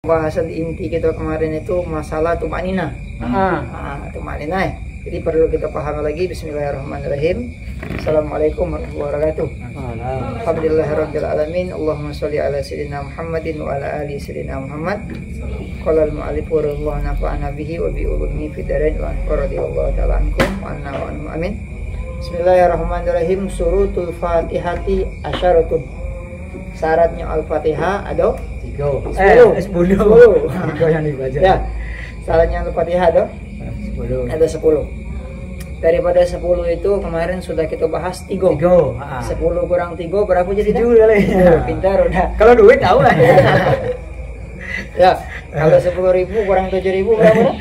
Bahasan inti kita kemarin itu masalah tumanina. Tumanina ya. Jadi perlu kita pahami lagi. Bismillahirrahmanirrahim. Assalamualaikum warahmatullahi wabarakatuh. Alhamdulillahirabbil alamin. Allahumma sholli ala sayyidina Muhammadin wa ala ali sayyidina Muhammad. Qala al-mu'allif wa nafa'ana bihi wa bi ulumihi fid dharain wa radhiyallahu ta'ala ankum wa anna wa anhum amin. Bismillahirrahmanirrahim. Surutul Fatihati asyaratun. Syaratnya Al-Fatihah ada 10. Yang dibaca. Ya. Syaratnya Al-Fatihah ada 10. Ada 10. Daripada 10 itu kemarin sudah kita bahas 3. 10 kurang 3 berapa jadi? 7 kali. Pintar udah. Kalau duit tahu lah. Ya, kalau 10.000 kurang 7.000 berapa?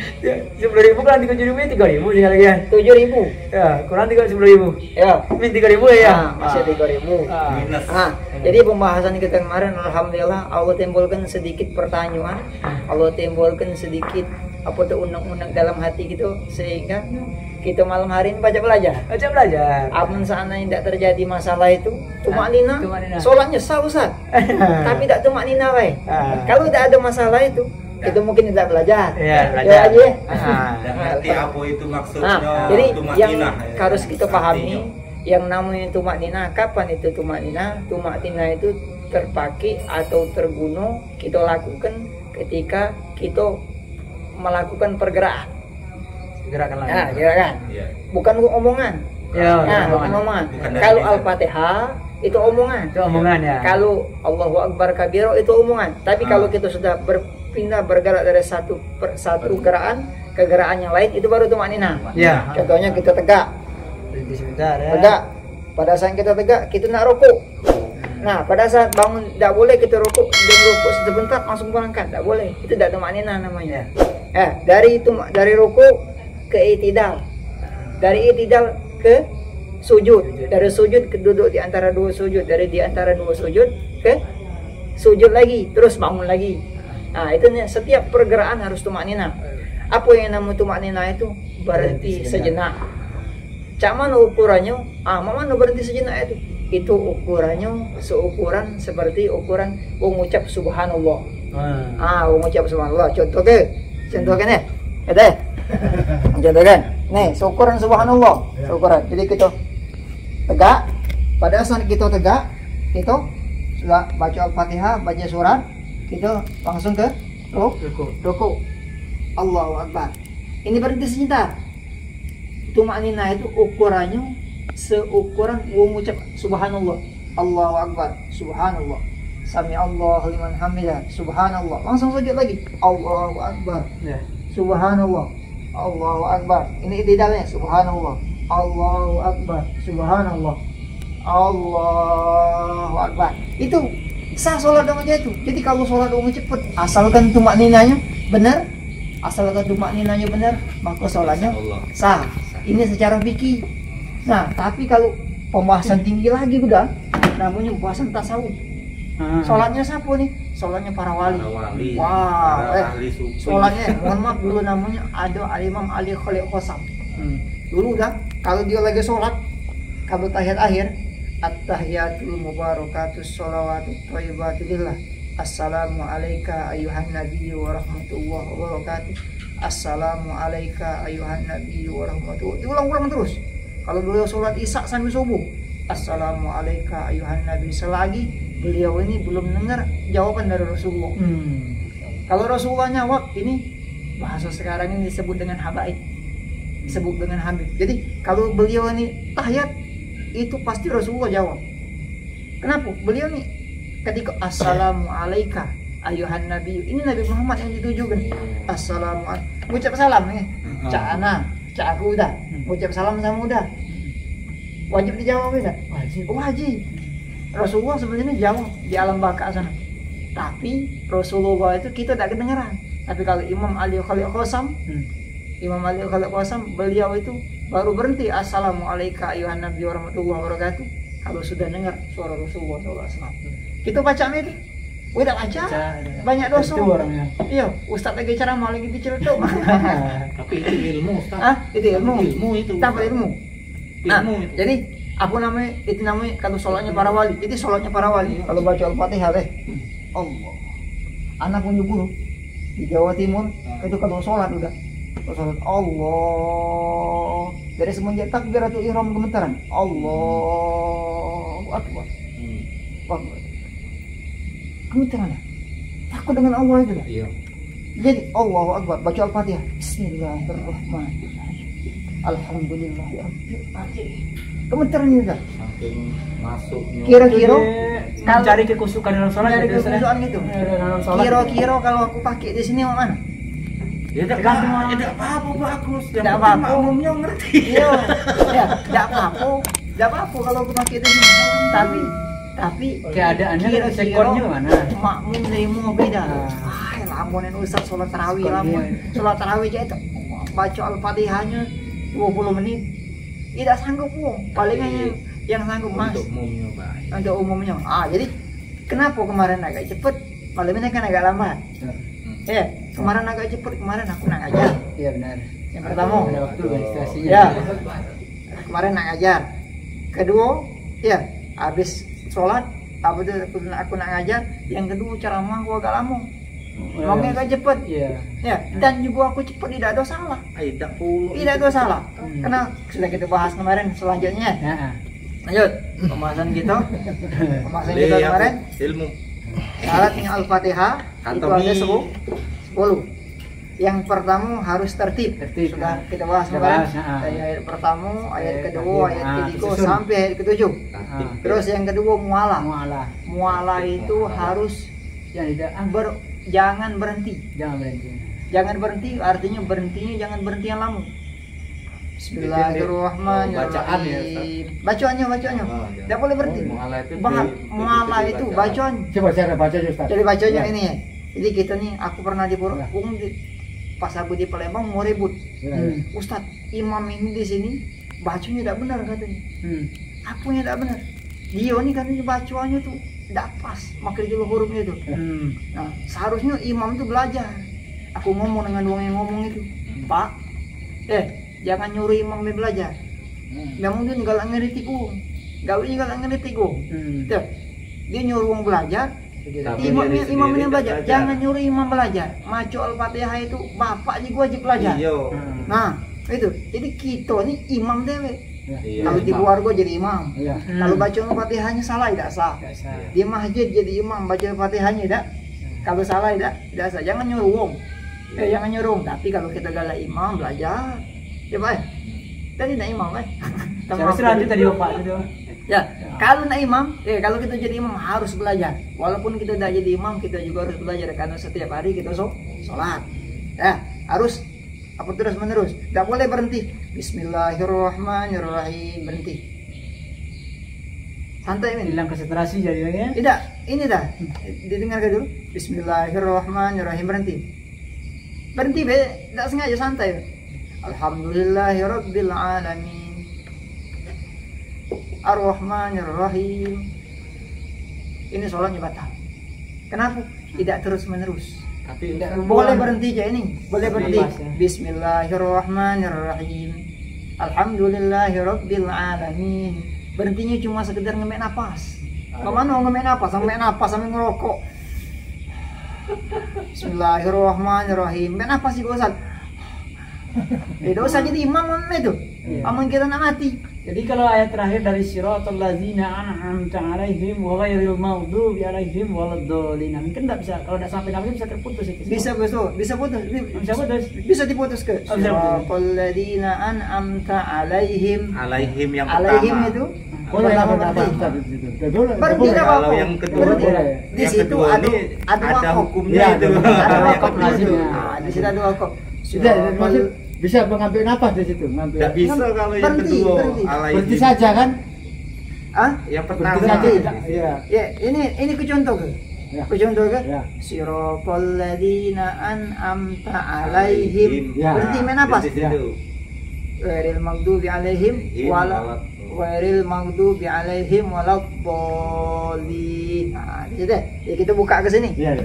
10.000 kurang 7.000 3.000 sekali ya. 7.000. Ya, kurang 10.000. Ya. Min 3.000 ya. Masih 3.000. Minus. Jadi pembahasan kita kemarin alhamdulillah Allah timbulkan sedikit pertanyaan. Allah timbulkan sedikit apa tuh undang-undang dalam hati gitu sehingga kita malam hari ini baca belajar. Amun seandainya tidak terjadi masalah itu, tumanina, sholatnya sah Ustaz. Tapi tidak tumanina baik. Kalau tidak ada masalah itu mungkin tidak belajar. Belajar aja. Dan ngerti apa itu maksudnya. Jadi yang tumanina, harus kita pahami, yang namanya tumanina, kapan itu tumanina? Tumanina itu terpakai atau terguna kita lakukan ketika kita melakukan pergerakan. Gerakan. Iya. Bukan omongan. Bukan omongan. Kalau Al-Fatihah itu omongan. Itu omongan ya. Kalau Allahu Akbar kabiro itu omongan. Tapi kalau kita sudah bergerak dari satu gerakan ke gerakan yang lain itu baru tumanina. Ya. Contohnya kita tegak. Berhenti sebentar ya. Tegak. Pada saat kita tegak, kita nak rukuk. Nah, pada saat bangun tidak boleh kita rukuk dan rukuk sebentar langsung berangkat, tidak boleh. Itu tidak tumanina namanya. Dari rukuk ke i'tidal. Dari i'tidal ke sujud. Dari sujud ke duduk di antara dua sujud. Dari di antara dua sujud ke sujud lagi, terus bangun lagi. Nah, itu setiap pergerakan harus tumanina. Apa yang namanya tumanina itu? Berhenti sejenak. Cak mana ukurannya? Mana berhenti sejenak itu? Itu ukurannya seukuran seperti ukuran mengucap subhanallah. Mengucap subhanallah. Contohkan ya. Contohkan. Nih, seukuran subhanallah. Seukuran. Jadi kita tegak. Pada saat kita tegak, kita sudah baca Al-Fatihah, baca surat, kita langsung ke rukuk. Allahu Akbar. Ini berhenti sebentar. Tumanina itu ukurannya seukuran mengucap subhanallah. Allahu Akbar. Subhanallah. Sami Allahu liman hamidah. Subhanallah. Langsung sujud lagi. Allahu Akbar. Subhanallah. Allahu Akbar. Ini idalnya subhanallah. Allahu Akbar. Subhanallah. Allahu Akbar. Itu sah sholat dong aja itu. Jadi kalau sholat dong cepet, asalkan tumakninanya benar, maka sholatnya sah. Ini secara fikih. Nah, tapi kalau pembahasan tinggi lagi udah, namanya pembahasan tasawuf. Sholatnya siapa nih? Sholatnya para wali. Wah, sholatnya, mohon maaf dulu namanya ada Al-Imam Ali Khalil Qasam. Dulu kan, kalau dia lagi sholat, kalau tahiyat akhir, at-tahiyatul mubarakatus sholawatut thayyibatu lillah. Assalamu alayka ayuhan nabiyyu wa rahmatullahi wa barakatuh. Assalamu alayka ayuhan nabiyyu wa rahmatullahi. Diulang-ulang terus. Kalau beliau sholat isya sampai subuh, Assalamu alayka ayuhan nabi. Selagi beliau ini belum dengar jawaban dari Rasulullah. Kalau Rasulullah jawab, ini bahasa sekarang ini disebut dengan habaib, disebut dengan habib. Jadi kalau beliau ini tahiyat, itu pasti Rasulullah jawab. Kenapa? Beliau ini ketika Assalamu alayka ayuhan nabi, ini Nabi Muhammad yang ditujukan. Assalamu alayka, ucap salam nih. Cak aku udah, ucap salam sama udah. Wajib dijawab tidak? Wajib. Rasulullah sebenarnya jawab di alam baka sana. Tapi Rasulullah itu kita tidak kedengaran. Tapi kalau Imam Ali Khalil Qasam, beliau itu baru berhenti Assalamu alayka ayuhan nabi wa rahmatullahi wa barakatuh kalau sudah dengar suara Rasulullah SAW. Kita baca itu. Udah baca. Banyak dosa. Iya, Ustaz lagi ceramah lagi dicelutuk. Tapi itu ilmu, Ustaz. Itu ilmu. Ilmu itu. Tapi ilmu. Nah, Ilmu itu. jadi apa namanya? Itu namanya kalau sholatnya para wali. Jadi sholatnya para wali. Kalau baca Al-Fatihah Allah. Anak punya guru. Di Jawa Timur itu kalau sholat udah sholat Allah dari semenjak takbiratul ihram gemetaran Allahu Akbar. Akbar. Gemetaran ya? Takut dengan Allah itu lah. Iya. Jadi Allahu Akbar baca Al-Fatihah. Bismillahirrahmanirrahim. Alhamdulillahirabbil alamin. Gemetaran itu dah. Saking masuknya. Kira-kira Mencari kekusukan dalam sholat. dari gitu, Ustaz, ya? kebutuhan itu. Dalam sholat. Kira-kira kalau aku pakai di sini mau mana? Ya tidak apa-apa bagus. Yang Tidak penting apa-apa. makmumnya ngerti. Iya, ya, tidak apa-apa, tidak apa-apa kalau aku pakai itu sini. Tapi Keadaannya kira-kira sekornya mana? makmum dari mau beda. Lamunin Ustaz sholat tarawih, sholat tarawih aja itu baca Al-Fatihahnya 20 menit. Tidak sanggup palingnya yang sanggup Mas. Untuk umumnya baik. Untuk umumnya. Jadi kenapa kemarin agak cepet, malam ini kan agak lambat. Kemarin agak cepet, kemarin aku nak ngajar. Iya benar. Yang pertama, Ada waktu registrasinya. ya, kemarin nak ngajar. Kedua, ya, habis sholat, aku nak ngajar. Yang kedua ceramah aku agak lama. Ngomongnya agak cepet. Iya. Ya, dan juga aku cepet tidak ada salah. Tidak puluh. Tidak ada salah. Karena sudah kita bahas kemarin selanjutnya. Heeh. Lanjut pembahasan kita. Pembahasan kita Lihat kemarin. ilmu. Syaratnya Al-Fatihah itu Kantong ada ini. 10. Yang pertama harus tertib. Tertib, Sudah ya. kita bahas Sudah kemarin. bahas, ya. Dari ayat pertama, ayat Ayat kedua, terakhir. ayat ketiga Susun. sampai ayat ketujuh. Tertib. Terus yang kedua mualah. Mualah. Mualah itu harus Yang tidak jangan berhenti. jangan berhenti. Jangan berhenti artinya berhentinya jangan berhenti yang lama. Bismillahirrahmanirrahim. Bacaannya. Oh, iya. Tidak boleh berhenti. Mualah itu Mualah di- itu di- bacaan. Coba cara baca aja Ustaz. Jadi bacanya Ya. ini ya. Jadi kita nih, aku pernah di Purwokerto, pas aku di Palembang mau ribut. Ustadz, imam ini di sini bacanya tidak benar katanya. Akunya tidak benar. Dia ini katanya bacaannya tuh tidak pas, makhrajul hurufnya itu. Nah, seharusnya imam itu belajar. Aku ngomong dengan orang yang ngomong itu, Pak, jangan nyuruh imam ini belajar. Namun dia nggak ngerti ku, nggak ngerti ku. Tuh, dia nyuruh orang belajar. Tapi Imamnya dia imamnya sendiri belajar, tak jangan nyuruh imam belajar. Macu Al-Fatihah itu bapak juga wajib belajar. Iya. Nah, itu. Jadi kita nih imam dewe. Iya. Kalau di keluarga jadi imam. Iya. Kalau baca Al-Fatihahnya salah tidak sah. Tidak sah. Di masjid jadi imam baca Al-Fatihahnya tidak. Kalau salah tidak sah. Jangan nyuruh wong. Jangan nyuruh wong. Tapi kalau kita galak imam belajar. Ya Pak. Tadi tidak imam Seharusnya lanjut tadi Bapak tadi. Ya, kalau nak imam, kalau kita jadi imam harus belajar. Walaupun kita tidak jadi imam, kita juga harus belajar karena setiap hari kita sholat. Ya, harus terus menerus. Tidak boleh berhenti. Bismillahirrahmanirrahim, berhenti. Santai ini. Hilang konsentrasi jadinya. Tidak, ini dah. Didengarkan dulu. Bismillahirrahmanirrahim, berhenti. Berhenti be, tidak sengaja santai. Alhamdulillahirabbil alamin. Ar-Rahmanir-Rahim. Ini sholatnya batal. Kenapa? Tidak terus menerus. Tapi Boleh berhenti aja ini. Boleh berhenti. Bebas, ya. Bismillahirrahmanirrahim. Alhamdulillahirabbil alamin. Berhentinya cuma sekedar ngemek napas. Bagaimana ngemek napas? Ngemek napas sambil ngerokok. Bismillahirrahmanirrahim. Ngemek napas sih Ustaz. Dosa jadi imam itu. Aman kita nak mati. Jadi kalau ayat terakhir dari siratal ladzina an'amta 'alaihim wa ghairil maghdubi 'alaihim waladdallin. Mungkin enggak bisa, kalau enggak sampai namanya bisa terputus itu. Bisa putus. Bisa putus. Bisa diputus ke. Oh, bisa putus. Alladzina an'amta 'alaihim. alaihim yang pertama. Alaihim itu Boleh pertama apa berhenti. Berhenti tidak Kalau apa-apa. yang kedua, Berhenti. Di yang situ kedua ada ini ada wakaf. hukumnya Ya, itu. Ada Yang wakaf kedua. di situ. Nah, Di situ ada wakaf. Tidak, maksud bisa mengambil napas di situ, ngambil. Nggak bisa kalau yang Berhenti, kedua. berhenti. alaihim. Berhenti saja kan? Ah? Yang pertama. Berhenti saja. Iya. Ya, ini ku contoh ke. Ya. Ku contoh ke. Ya. Siratal ladzina an'amta 'alaihim. Ya. Berhenti main napas. Di situ. Ghairil maghdubi 'alaihim wala ghairil maghdubi 'alaihim waladdallin. Nah, di situ. Ya kita buka ke sini. Iya.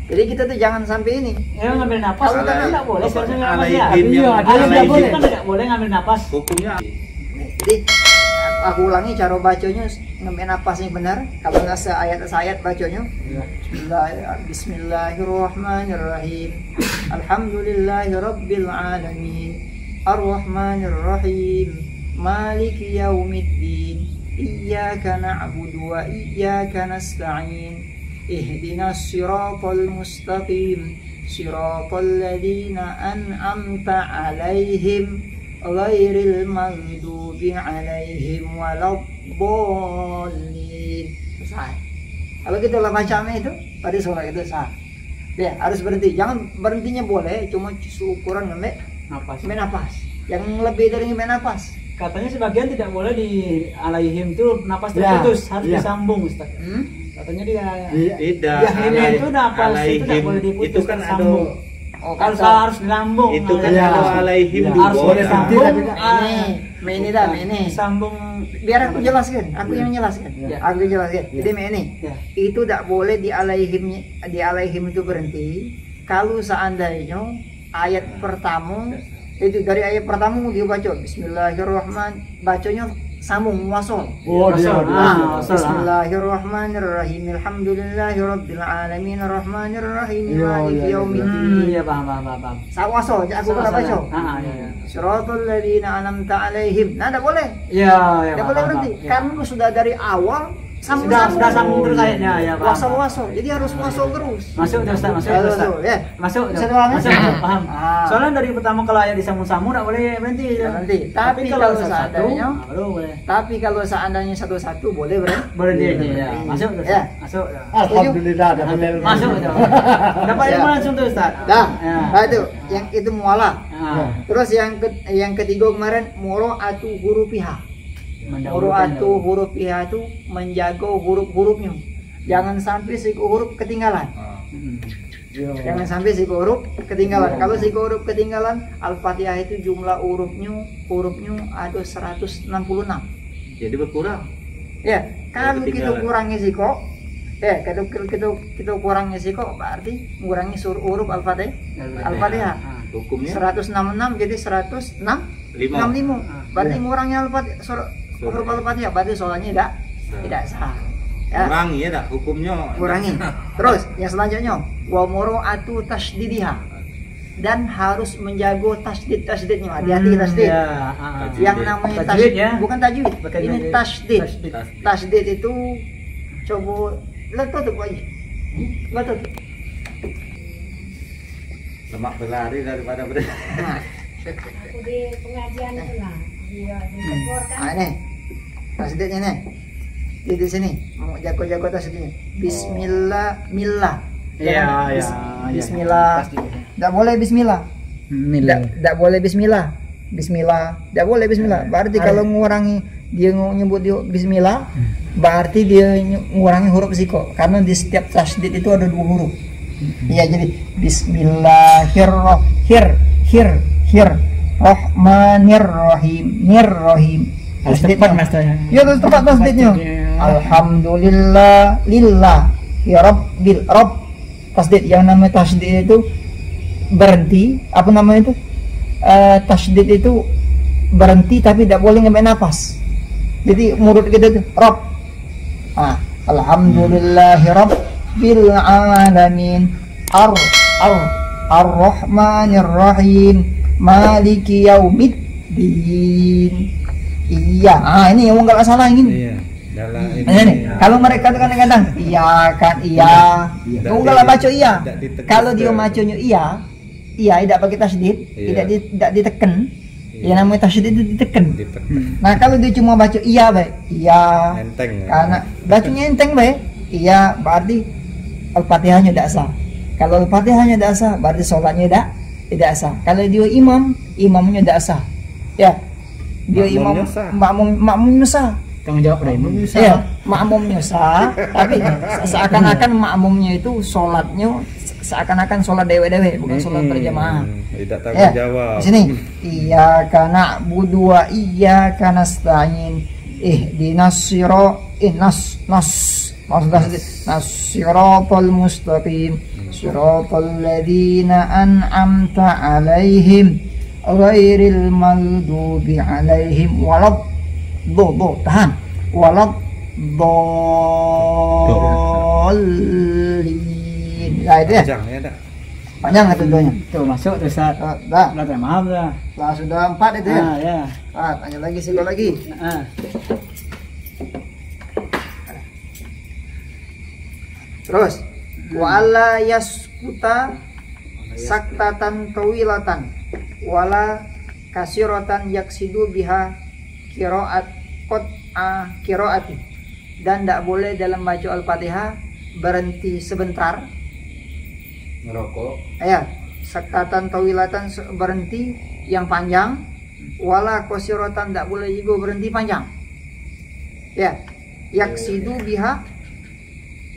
Jadi kita tuh jangan sampai ini. Ya ngambil napas Kalau kan tak- enggak boleh, seharusnya napas ya. alaihim Iya, yang- ada yang enggak alaihim. boleh kan enggak boleh ngambil napas. Hukumnya Jadi aku aku ulangi cara bacanya ngambil napas yang benar. Kalau nggak seayat bacanya. Bismillahirrahmanirrahim. Alhamdulillahirabbil alamin. Ar-Rahmanir-Rahim. Maliki yaumiddin. Iyyaka na'budu wa iyyaka nasta'in. Ihdinas siratal mustaqim. Siratal ladzina an'amta 'alaihim ghairil maghdubi 'alaihim waladdallin. Selesai. Kalau kita ulang bacanya itu pada sholat itu sah. Ya, harus berhenti. Jangan berhentinya boleh, cuma ukuran ngambil napas. Yang lebih dari ngambil napas. Katanya sebagian tidak boleh di alaihim itu napas terputus, harus disambung, Ustaz. Katanya dia tidak. Ya, itu napas itu tidak boleh diputus. Itu kan ada kalau harus dilambung. Itu kan ada alaihim harus boleh sambung. Ini sambung. Biar aku jelaskan, aku yang jelaskan. Aku jelaskan. Jadi ini itu tidak boleh di alaihim itu berhenti. Kalau seandainya ayat pertama itu dari ayat pertama dia baca Bismillahirrahmanirrahim, bacanya sambung wasol. Bismillahirrahmanirrahim. Alhamdulillahirabbil alamin arrahmanirrahim maliki yaumiddin. Iya, paham. Wasol, aku pernah baca. Siratal ladzina an'amta 'alaihim. Nah, enggak boleh. Iya, Enggak boleh berhenti. Karena sudah dari awal sudah sambung terus ayatnya ya, Pak. Wasol. Jadi harus wasol terus. Masuk Ustaz, masuk. Ya. Masuk. Paham. Soalnya dari pertama kalau ayat disambung-sambung enggak boleh berhenti. Tapi kalau seandainya kalau seandainya satu-satu boleh berhenti. Ya. Masuk Ustaz. Ya. Masuk. Alhamdulillah dapat ilmu. Masuk. Dapat ilmu langsung tuh Ustaz. Nah, itu yang itu mualah. Terus yang ketiga kemarin muro'atu hurufiha. Muro'atu hurufiha itu menjaga huruf-hurufnya. Jangan sampai si huruf ketinggalan. Jangan sampai si huruf ketinggalan. Kalau si huruf ketinggalan, Al-Fatihah itu jumlah hurufnya ada 166. Jadi berkurang. Ya, kalau kita kurangi siko, kita kurangi siko berarti mengurangi huruf Al-Fatihah. Hukumnya 166 jadi 165. Berarti mengurangi huruf Al-Fatihah, berarti sholatnya tidak sah. Ya. Kurangi ya dah hukumnya. Kurangi. Terus yang selanjutnya wa muro'atu tasdidiha, dan harus menjaga tasdidnya. Hati-hati tasdid. Yang namanya tasdid ya, bukan tajwid. Ini tasdid. Tasdid itu coba letak tuh aja. Letak. Lemak berlari daripada berlari. Aku di pengajian itu lah. Ini tasdidnya nih. Di sini mau jago-jago tasdidnya. Bismillah. Bismillah. Tidak boleh bismillah. Tidak boleh bismillah. Tidak boleh bismillah. Berarti kalau mengurangi dia nyebut bismillah, berarti dia mengurangi huruf siko. Karena di setiap tasdid itu ada 2 huruf. Iya, jadi Bismillahirrahmanirrahim. Harus tepat Mas. Ya, harus tepat tasdidnya. Alhamdulillah lillah ya rabbil rabb. Tasdid yang namanya tasdid itu berhenti, apa namanya itu? Tasdid itu berhenti tapi tidak boleh ngambil napas. Jadi mulut kita itu rabb. Alhamdulillahi rabbil alamin. Ar-Rahmanir-Rahim. Maliki yaumiddin. Iya, ini yang enggak salah ini. Iya. Ini kalau mereka kadang-kadang iya kan iya. Enggak lah baca iya. Kalau dia bacanya iya tidak pakai tasdid, tidak ditekan. Ya namanya tasdid itu ditekan. Nah, kalau dia cuma baca iya baik, iya. Enteng. Karena bacanya enteng baik. Iya, berarti Al-Fatihahnya tidak sah. Kalau Al-Fatihahnya tidak sah, berarti sholatnya tidak sah. Kalau dia imamnya tidak sah. Ya. Dia makmumnya sah. Tanggung jawab dari imam. Ya, makmumnya sah, tapi seakan-akan makmumnya itu sholatnya seakan-akan sholat dewe-dewe, bukan sholat berjamaah. Tidak tanggung jawab. Di sini, iyyaka na'budu wa iyyaka nasta'in. Ihdinas siratal mustaqim. Siratal ladzina an'amta 'alaihim ghairil maghdubi 'alaihim tahan. Walad dolin. Nah itu ya. Panjang itu doanya. Tuh masuk tuh Ustaz. Dah. Maaf dah. Lah sudah 4 itu ya. Ya. Tanya lagi sikol lagi. Terus wala yaskuta saktatan tawilatan wala kasiratan yaksidu biha qiraat qiraati, dan tidak boleh dalam baca Al-Fatihah berhenti sebentar ngerokok. Ya, saktatan tawilatan berhenti yang panjang, wala kasiratan tidak boleh juga berhenti panjang. Ya, yaksidu biha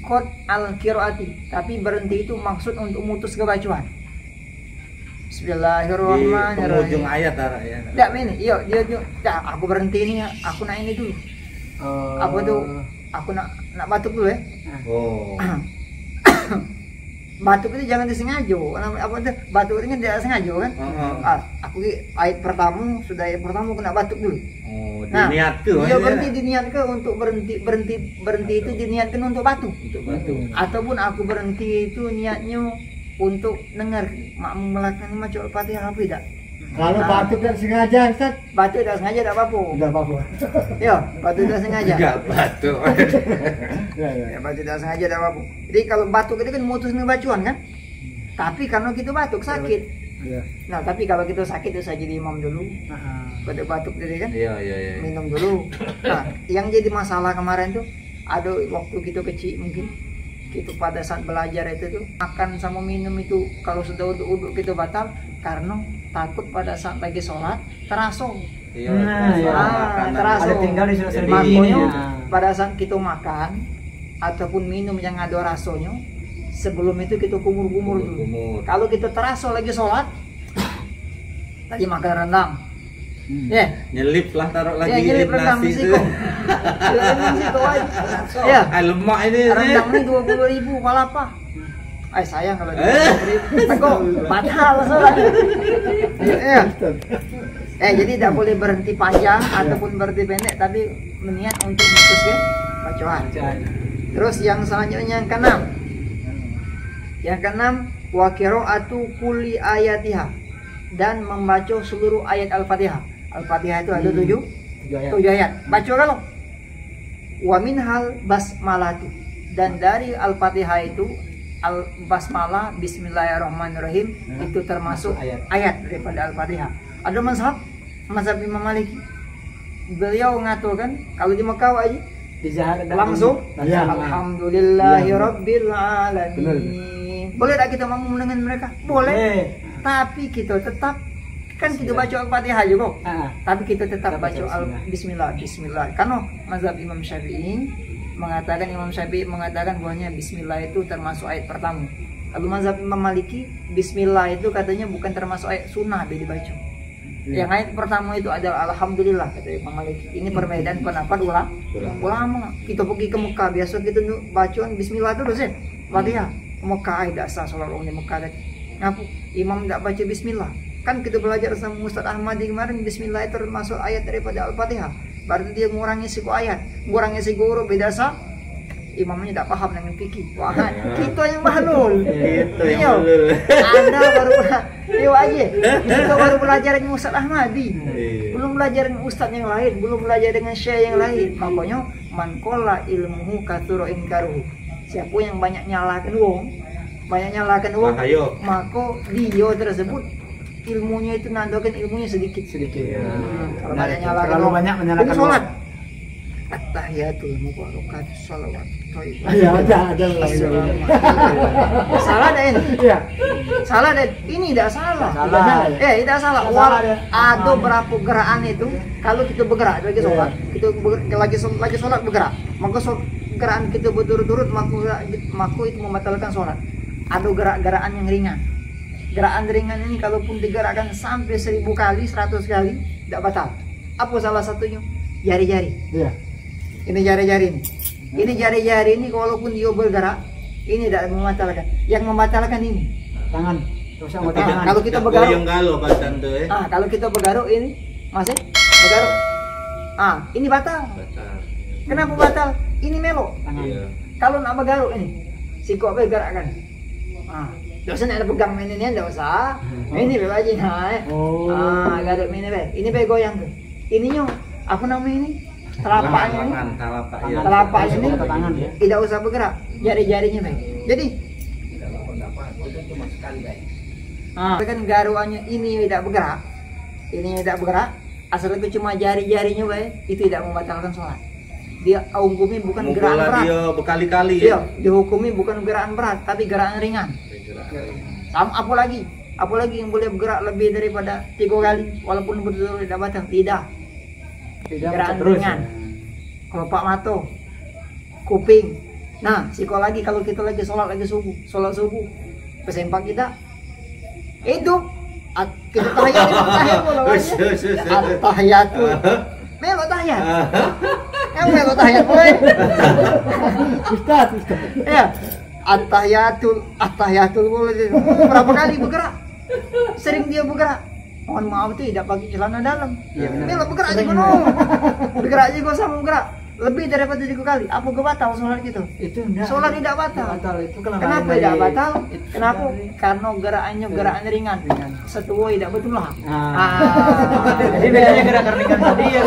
qad al-qiraati, tapi berhenti itu maksud untuk memutus kebacaan. Bismillahirrahmanirrahim. Penghujung ayat ya. Enggak ini, iya dia aku berhenti ini ya, aku nak ini dulu. Apa tuh? Aku nak batuk dulu ya. Oh. Batuk itu jangan disengaja. Apa tuh? Batuk itu kan tidak sengaja kan? Aku ayat pertama aku nak batuk dulu. Oh, diniatkan. Iya berhenti diniatkan untuk berhenti itu diniatkan untuk batuk. Ataupun aku berhenti itu niatnya untuk dengar makmum melakukan baca Al-Fatihah apa tidak? Kalau batuk tidak sengaja, Ustaz? Batuk tidak sengaja tidak apa-apa. Tidak apa-apa. Ya, batuk tidak sengaja. Enggak batuk. Ya, batuk tidak sengaja tidak apa-apa. Jadi kalau batuk itu kan mutus ngebacuan kan? Tapi karena kita batuk sakit. Iya. Nah, tapi kalau kita sakit itu saya jadi imam dulu. Pada batuk tadi kan? Iya. Minum dulu. Nah, yang jadi masalah kemarin tuh ada waktu kita kecil mungkin. Itu pada saat belajar itu tuh makan sama minum itu kalau sudah uduk kita batal karena takut pada saat lagi sholat terasong. Iya. Terasong. Ada tinggal di sini. Makanya pada saat kita makan ataupun minum yang ada rasanya sebelum itu kita kumur-kumur dulu. Kalau kita terasa lagi sholat tadi makan rendang. Nyelip lah taruh lagi nyelip rendang nasi itu. Ya, lemak ini. Rendang ini 20.000 palapa. Sayang kalau 20.000. Kok batal sholat. Jadi tidak boleh berhenti panjang ataupun berhenti pendek, tapi meniat untuk memutuskan bacaan. Terus yang selanjutnya yang keenam. Yang keenam wa qiraatu kulli ayatiha, dan membaca seluruh ayat Al-Fatihah. Al-Fatihah itu ada 7 ayat. Baca kalau wa minhal basmalatu, dan dari Al-Fatihah itu al-basmalah bismillahirrahmanirrahim itu termasuk ayat daripada Al-Fatihah. Ada mazhab Imam Maliki. Beliau mengatakan kalau di Mekah aja langsung alhamdulillahirabbil alamin. Boleh tak kita ngomong dengan mereka? Boleh. Tapi kita tetap kan kita baca Al-Fatihah juga. Tapi kita tetap baca bismillah. Karena mazhab Imam Syafi'i mengatakan bahwanya bismillah itu termasuk ayat pertama. Lalu mazhab Imam Maliki bismillah itu katanya bukan termasuk ayat sunnah biar dibaca. Yang ayat pertama itu adalah alhamdulillah kata Imam Maliki. Ini perbedaan pendapat ulama. Kita pergi ke Mekah biasa kita bacaan bismillah terus ya. Fatihah. Mekah tidak sah sholat orang di Mekah tadi. Ngaku imam tidak baca bismillah. Kan kita belajar sama Ustaz Ahmadi kemarin bismillah itu termasuk ayat daripada Al-Fatihah. Berarti dia mengurangi siku ayat, mengurangi siku huruf, beda sah. Imamnya tidak paham dengan fikih. Wah, kita yang bahlul. Kita yang bahlul. Anda baru aja. Kita baru belajar dengan Ustaz Ahmadi. Belum belajar dengan ustaz yang lain, belum belajar dengan syekh yang lain. Makanya man qalla ilmuhu katsura inkaruhu. Siapa yang banyak nyalakan wong, maka dia tersebut ilmunya itu nandakan ilmunya sedikit. Kalau banyak nyalakan terlalu banyak menyalakan sholat. At-tahiyatul mubarakatus shalawat. Ada. Salah deh ini. Iya. Salah deh. Ini tidak salah. Tidak salah. Ada berapa gerakan itu kalau kita bergerak lagi sholat, kita lagi sholat bergerak, maka gerakan kita berturut-turut maka itu membatalkan sholat. Ada gerak-gerakan yang ringan. Gerakan ringan ini kalaupun digerakkan sampai 1000 kali, 100 kali tidak batal. Apa salah satunya? Jari-jari. Iya. Ini jari-jari ini. Ini jari-jari ini walaupun dia bergerak, ini tidak membatalkan. Yang membatalkan ini tangan. Kalau kita bergaruk, kalau kita bergaruk ini masih bergaruk. Ini batal. Kenapa batal? Ini melo. Kalau nak bergaruk ini, sikok bergerak kan. Dosen ada pegang ini enggak usah. Ini be aja nah. Garuk ini be. Ini be goyang tuh. Ininya apa namanya ini? Telapaknya ini. Telapaknya ini tangan ya. Tidak usah bergerak. Jari-jarinya be. Jadi kan garuannya ini tidak bergerak. Ini tidak bergerak. Asal itu cuma jari-jarinya be, itu tidak membatalkan sholat. Dia hukumi bukan gerakan berat. Dia berkali-kali ya. Dihukumi bukan gerakan berat, tapi gerakan ringan. Sama apalagi yang boleh bergerak lebih daripada 3 kali walaupun betul tidak batal. Tidak gerakan ringan. Kelopak mata, kuping. Nah, psikologi kalau kita lagi sholat subuh, pesempak kita itu kita tahiyat tahiyatul melo tahiyat. Yang melo tahiyat boleh. Ustaz. Ya. At-tahiyatul boleh. Berapa kali bergerak? Sering dia bergerak. Mohon maaf tuh tidak pakai celana dalam. Melo bergerak aja kono. Bergerak aja kok sama bergerak. Lebih daripada 3 kali. Apa gue batal sholat gitu? Itu enggak. Sholat tidak batal. Itu kenapa tidak batal? Kenapa? Karena gerakannya gerakan ringan. Setua tidak betul lah. Jadi bedanya gerakan ringan tadi ya.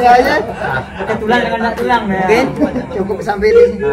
Pakai tulang dengan tidak tulang ya. Oke, cukup sampai di sini.